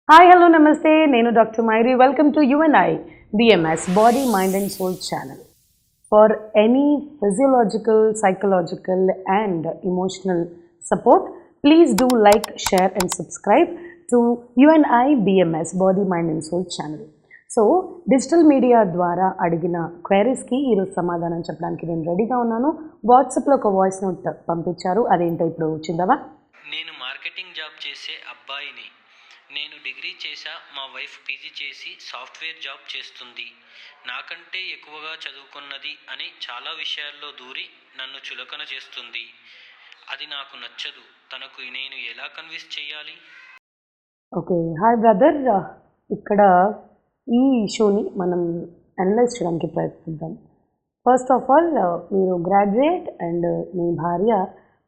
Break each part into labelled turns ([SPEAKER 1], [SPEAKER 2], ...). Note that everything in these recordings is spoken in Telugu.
[SPEAKER 1] హాయ్ హలో నమస్తే నేను doctor Mairi welcome to UNI BMS body mind and soul channel for any physiological psychological and emotional support please do like share and subscribe to UNI BMS body mind and soul channel. So digital media ద్వారా అడిగిన క్వైరీస్కి ఈరోజు సమాధానం చెప్పడానికి నేను రెడీగా ఉన్నాను. వాట్సాప్లో ఒక వాయిస్ నోట్ పంపించారు, అదేంటో ఇప్పుడు చూద్దామా.
[SPEAKER 2] నేను మార్కెటింగ్ జాబ్ చేసే అబ్బాయిని. నేను డిగ్రీ చేశా, మా వైఫ్ పీజీ చేసి సాఫ్ట్వేర్ జాబ్ చేస్తుంది. నాకంటే ఎక్కువగా చదువుకున్నది అని చాలా విషయాల్లో దూరి నన్ను చులకన చేస్తుంది. అది నాకు నచ్చదు. తనకు నేను ఎలా కన్విన్స్ చేయాలి?
[SPEAKER 1] Okay, hi brother. ఇక్కడ ఈ ఇష్యూని మనం అనలైజ్ చేయడానికి ప్రయత్నిద్దాం. ఫస్ట్ ఆఫ్ ఆల్, మీరు గ్రాడ్యుయేట్ అండ్ మీ భార్య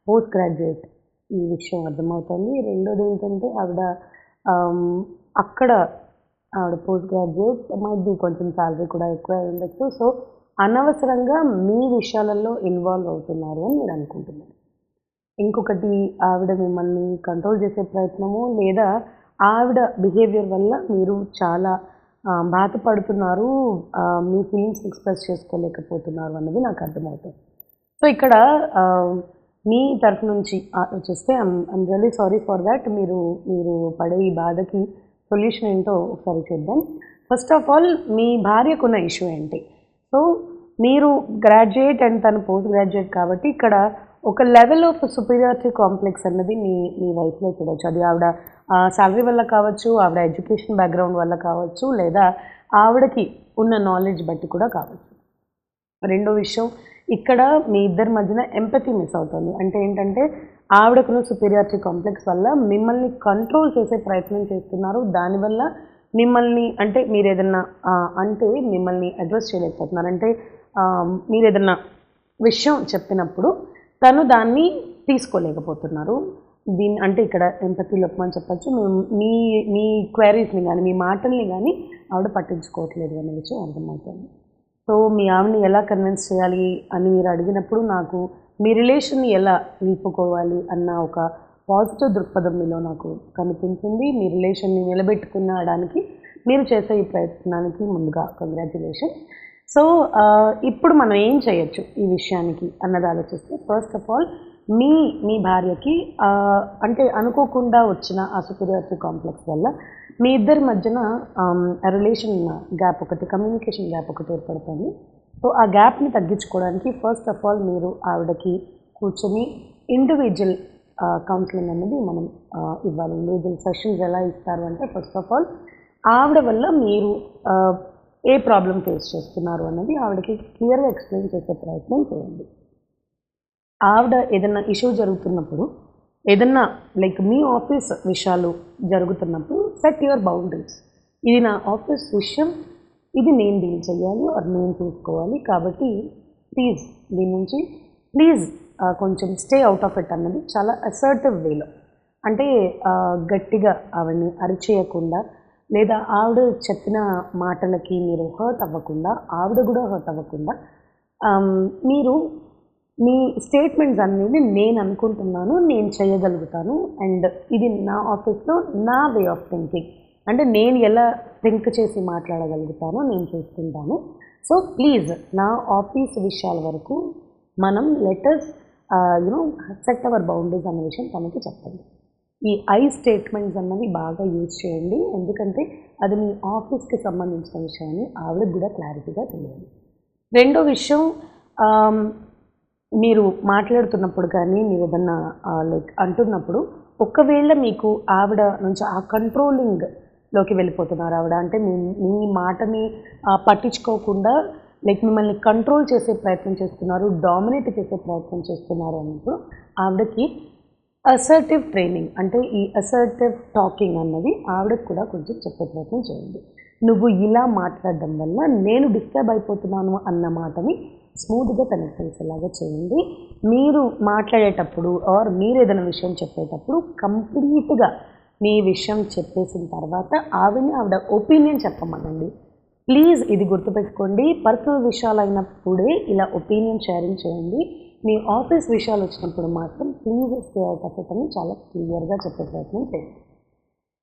[SPEAKER 1] పోస్ట్ గ్రాడ్యుయేట్, ఈ విషయం అర్థమవుతుంది. రెండోది ఏంటంటే అక్కడ ఆవిడ పోస్ట్ గ్రాడ్యుయేట్ మైట్ బి కొంచెం శాలరీ కూడా ఎక్కువ ఉండొచ్చు. సో అనవసరంగా మీ విషయాలలో ఇన్వాల్వ్ అవుతున్నారు అని మీరు అనుకుంటున్నారు. ఇంకొకటి, ఆవిడ మిమ్మల్ని కంట్రోల్ చేసే ప్రయత్నము లేదా ఆవిడ బిహేవియర్ వల్ల మీరు చాలా బాధపడుతున్నారు, మీ ఫీలింగ్స్ ఎక్స్ప్రెస్ చేసుకోలేకపోతున్నారు అన్నది నాకు అర్థమవుతుంది. సో ఇక్కడ మీ తరఫు నుంచి ఆలోచిస్తే I'm really sorry for that. మీరు పడే ఈ బాధకి సొల్యూషన్ ఏంటో ఒకసారి చేద్దాం. ఫస్ట్ ఆఫ్ ఆల్, మీ భార్యకున్న ఇష్యూ ఏంటి? సో మీరు గ్రాడ్యుయేట్ అండ్ తను పోస్ట్ గ్రాడ్యుయేట్ కాబట్టి ఇక్కడ ఒక లెవెల్ ఆఫ్ సుపీరియారిటీ కాంప్లెక్స్ అన్నది మీ వైఫ్లో చూడవచ్చు. అది ఆవిడ శాలరీ వల్ల కావచ్చు, ఆవిడ ఎడ్యుకేషన్ బ్యాక్గ్రౌండ్ వల్ల కావచ్చు, లేదా ఆవిడకి ఉన్న నాలెడ్జ్ బట్టి కూడా కావచ్చు. రెండో విషయం, ఇక్కడ మీ ఇద్దరి మధ్యన ఎంపతి మిస్ అవుతుంది. అంటే ఏంటంటే ఆవిడకున్న సుపీరియారిటీ కాంప్లెక్స్ వల్ల మిమ్మల్ని కంట్రోల్ చేసే ప్రయత్నం చేస్తున్నారు. దానివల్ల మిమ్మల్ని అంటే మీరు ఏదన్నా మిమ్మల్ని అడ్రస్ చేయలేకపోతున్నారు. అంటే మీరు ఏదన్నా విషయం చెప్పినప్పుడు తను దాన్ని తీసుకోలేకపోతున్నారు. అంటే ఇక్కడ ఎంపతి లోపమని చెప్పచ్చు. మీ క్వైరీస్ని కానీ మీ మాటల్ని కానీ ఆవిడ పట్టించుకోవట్లేదు అనే విషయం అర్థమవుతుంది. సో మీ ఆవిడని ఎలా కన్విన్స్ చేయాలి అని మీరు అడిగినప్పుడు నాకు మీ రిలేషన్ని ఎలా నిలుపుకోవాలి అన్న ఒక పాజిటివ్ దృక్పథం మీలో నాకు కనిపించింది. మీ రిలేషన్ని నిలబెట్టుకునడానికి మీరు చేసే ఈ ప్రయత్నానికి ముందుగా కంగ్రాచ్యులేషన్. సో ఇప్పుడు మనం ఏం చేయొచ్చు ఈ విషయానికి అన్నది ఆలోచిస్తే, ఫస్ట్ ఆఫ్ ఆల్ మీ భార్యకి అంటే అనుకోకుండా వచ్చిన ఆ సుపీరియారిటీ కాంప్లెక్స్ వల్ల మీ ఇద్దరి మధ్యన రిలేషన్ గ్యాప్ ఒకటి, కమ్యూనికేషన్ గ్యాప్ ఒకటి ఏర్పడుతుంది. సో ఆ గ్యాప్ని తగ్గించుకోవడానికి ఫస్ట్ ఆఫ్ ఆల్ మీరు ఆవిడకి కూర్చొని ఇండివిజువల్ కౌన్సిలింగ్ అనేది మనం ఇవ్వాలి. ఇండివిజువల్ సెషన్స్ ఎలా ఇస్తారు అంటే, ఫస్ట్ ఆఫ్ ఆల్ ఆవిడ వల్ల మీరు ఏ ప్రాబ్లం ఫేస్ చేస్తున్నారు అన్నది ఆవిడకి క్లియర్గా ఎక్స్ప్లెయిన్ చేసే ప్రయత్నం చేయండి. ఆవిడ ఏదన్నా ఇష్యూ జరుగుతున్నప్పుడు, ఏదన్నా లైక్ మీ ఆఫీస్ విషయాలు జరుగుతున్నప్పుడు సెట్ యువర్ బౌండరీస్. ఇది నా ఆఫీస్ విషయం, ఇది నేను డీల్ చేయాలి ఆర్ నేను చూసుకోవాలి, కాబట్టి ప్లీజ్ దీని నుంచి కొంచెం స్టే అవుట్ ఆఫ్ ఇట్ అన్నది చాలా అసర్టివ్ వేలో, అంటే గట్టిగా ఆవిడని అరిచేయకుండా లేదా ఆవిడ చెప్పిన మాటలకి మీరు హర్ట్ అవ్వకుండా, ఆవిడ కూడా హర్ట్ అవ్వకుండా మీరు మీ స్టేట్మెంట్స్ అనేది నేను అనుకుంటున్నాను, నేను చేయగలుగుతాను, అండ్ ఇది నా ఆఫీస్లో నా వే ఆఫ్ థింకింగ్, అంటే నేను ఎలా థింక్ చేసి మాట్లాడగలుగుతానో నేను చూసుకుంటాను. సో ప్లీజ్ నా ఆఫీస్ విషయాల వరకు మనం లెటర్స్ సెట్ అవర్ బౌండరీస్ అనే విషయం తనకి చెప్పండి. ఈ స్టేట్మెంట్స్ అన్నవి బాగా యూజ్ చేయండి, ఎందుకంటే అది మీ ఆఫీస్కి సంబంధించిన విషయాన్ని ఆవిడకి కూడా క్లారిటీగా తెలియాలి. రెండో విషయం, మీరు మాట్లాడుతున్నప్పుడు కానీ మీరు ఏదన్నా లైక్ అంటున్నప్పుడు ఒకవేళ మీకు ఆవిడ నుంచి ఆ కంట్రోలింగ్లోకి వెళ్ళిపోతున్నారు ఆవిడ, అంటే మీ మాటని పట్టించుకోకుండా లైక్ మిమ్మల్ని కంట్రోల్ చేసే ప్రయత్నం చేస్తున్నారు, డామినేట్ చేసే ప్రయత్నం చేస్తున్నారు అన్నప్పుడు ఆవిడకి అసర్టివ్ ట్రైనింగ్, అంటే ఈ అసర్టివ్ టాకింగ్ అన్నది ఆవిడకి కూడా కొంచెం చెప్పే ప్రయత్నం చేయండి. నువ్వు ఇలా మాట్లాడడం వల్ల నేను డిస్టర్బ్ అయిపోతున్నాను అన్న మాటని స్మూత్గా తనకు తెలిసేలాగా చేయండి. మీరు మాట్లాడేటప్పుడు ఆర్ మీరు ఏదైనా విషయం చెప్పేటప్పుడు కంప్లీట్గా మీ విషయం చెప్పేసిన తర్వాత ఆవిడ ఒపీనియన్ చెప్పమనండి. ప్లీజ్ ఇది గుర్తుపెట్టుకోండి, పర్సనల్ విషయాలు అయినప్పుడే ఇలా ఒపీనియన్ షేరింగ్ చేయండి. మీ ఆఫీస్ విషయాలు వచ్చినప్పుడు మాత్రం please stay out of it అని చాలా క్లియర్గా చెప్పే ప్రయత్నం చేయండి.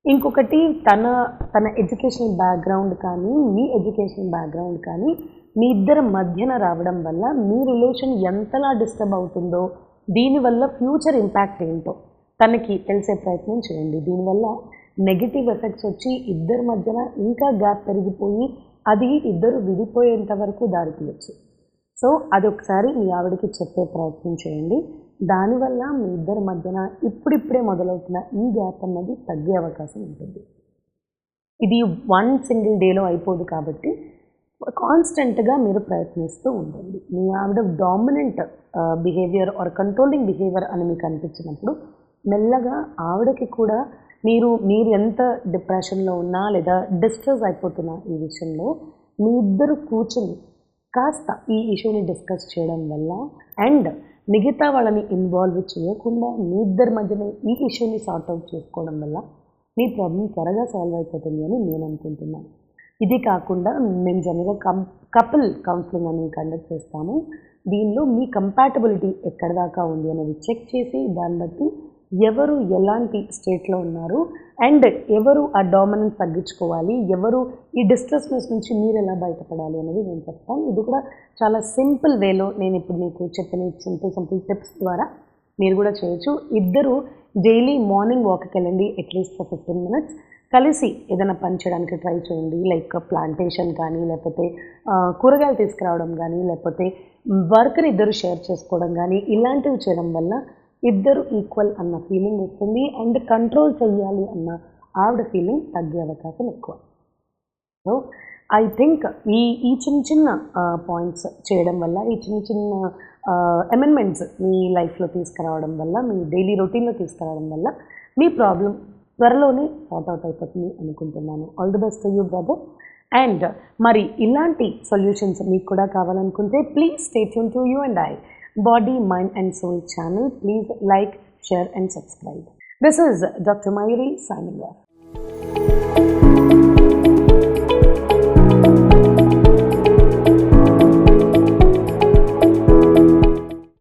[SPEAKER 1] ఇంకొకటి తన ఎడ్యుకేషనల్ బ్యాక్గ్రౌండ్ కానీ మీ ఎడ్యుకేషనల్ బ్యాక్గ్రౌండ్ కానీ మీ ఇద్దరి మధ్యన రావడం వల్ల మీ రిలేషన్ ఎంతలా డిస్టర్బ్ అవుతుందో, దీనివల్ల ఫ్యూచర్ ఇంపాక్ట్ ఏంటో తనకి తెలిసే ప్రయత్నం చేయండి. దీనివల్ల నెగిటివ్ ఎఫెక్ట్స్ వచ్చి ఇద్దరి మధ్యన ఇంకా గ్యాప్ పెరిగిపోయి అది ఇద్దరు విడిపోయేంత వరకు దారితీయచ్చు. సో అది ఒకసారి మీ ఆవిడకి చెప్పే ప్రయత్నం చేయండి. దానివల్ల మీ ఇద్దరి మధ్యన ఇప్పుడిప్పుడే మొదలవుతున్న ఈ గ్యాప్ అన్నది తగ్గే అవకాశం ఉంటుంది. ఇది 1 సింగిల్ డేలో అయిపోదు కాబట్టి కాన్స్టెంట్గా మీరు ప్రయత్నిస్తూ ఉండండి. మీ ఆవిడ dominant behaviour or controlling behaviour అని మీకు అనిపించినప్పుడు మెల్లగా ఆవిడకి కూడా మీరు ఎంత డిప్రెషన్లో ఉన్నా లేదా డిస్ట్రెస్ అయిపోతున్నా ఈ విషయంలో మీ ఇద్దరు కూర్చొని కాస్త ఈ ఇష్యూని డిస్కస్ చేయడం వల్ల అండ్ మిగతా వాళ్ళని ఇన్వాల్వ్ చేయకుండా మీ ఇద్దరి మధ్యనే ఈ ఇష్యూని సార్ట్అవుట్ చేసుకోవడం వల్ల మీ ప్రాబ్లం త్వరగా సాల్వ్ అయిపోతుంది అని నేను అనుకుంటున్నాను. ఇది కాకుండా మేము జనరల్గా కపుల్ కౌన్సిలింగ్ అని కండక్ట్ చేస్తాము. దీనిలో మీ కంపాటబిలిటీ ఎక్కడి దాకా ఉంది అనేది చెక్ చేసి దాన్ని బట్టి ఎవరు ఎలాంటి స్టేట్లో ఉన్నారు అండ్ ఎవరు ఆ డామినెన్స్ తగ్గించుకోవాలి, ఎవరు ఈ డిస్ట్రెస్నెస్ నుంచి మీరు ఎలా బయటపడాలి అనేది నేను చెప్తాను. ఇది కూడా చాలా సింపుల్ వేలో నేను ఇప్పుడు మీకు చెప్పిన సింపుల్ టిప్స్ ద్వారా మీరు కూడా చేయొచ్చు. ఇద్దరు డైలీ మార్నింగ్ వాక్కి వెళ్ళండి, అట్లీస్ట్ ఫర్ 15 minutes. కలిసి ఏదైనా పని చేయడానికి ట్రై చేయండి. లైక్ ప్లాంటేషన్ కానీ, లేకపోతే కూరగాయలు తీసుకురావడం కానీ, లేకపోతే వర్క్ని ఇద్దరు షేర్ చేసుకోవడం కానీ, ఇలాంటివి చేయడం వల్ల ఇద్దరు ఈక్వల్ అన్న ఫీలింగ్ వస్తుంది అండ్ కంట్రోల్ చెయ్యాలి అన్న ఆవిడ ఫీలింగ్ తగ్గే అవకాశం ఎక్కువ. సో ఐ థింక్ ఈ చిన్న పాయింట్స్ చేయడం వల్ల, ఈ చిన్న అమెండ్మెంట్స్ మీ లైఫ్లో తీసుకురావడం వల్ల, మీ డైలీ రొటీన్లో తీసుకురావడం వల్ల మీ ప్రాబ్లం త్వరలోనే సార్ట్అవుట్ అయిపోతుంది అనుకుంటున్నాను. All the best to you brother. And మరి ఇలాంటి సొల్యూషన్స్ మీకు కూడా కావాలనుకుంటే please stay tune to you and I Body, Mind and Soul channel. Please like, share and subscribe. This is Dr. Mayuri signing off.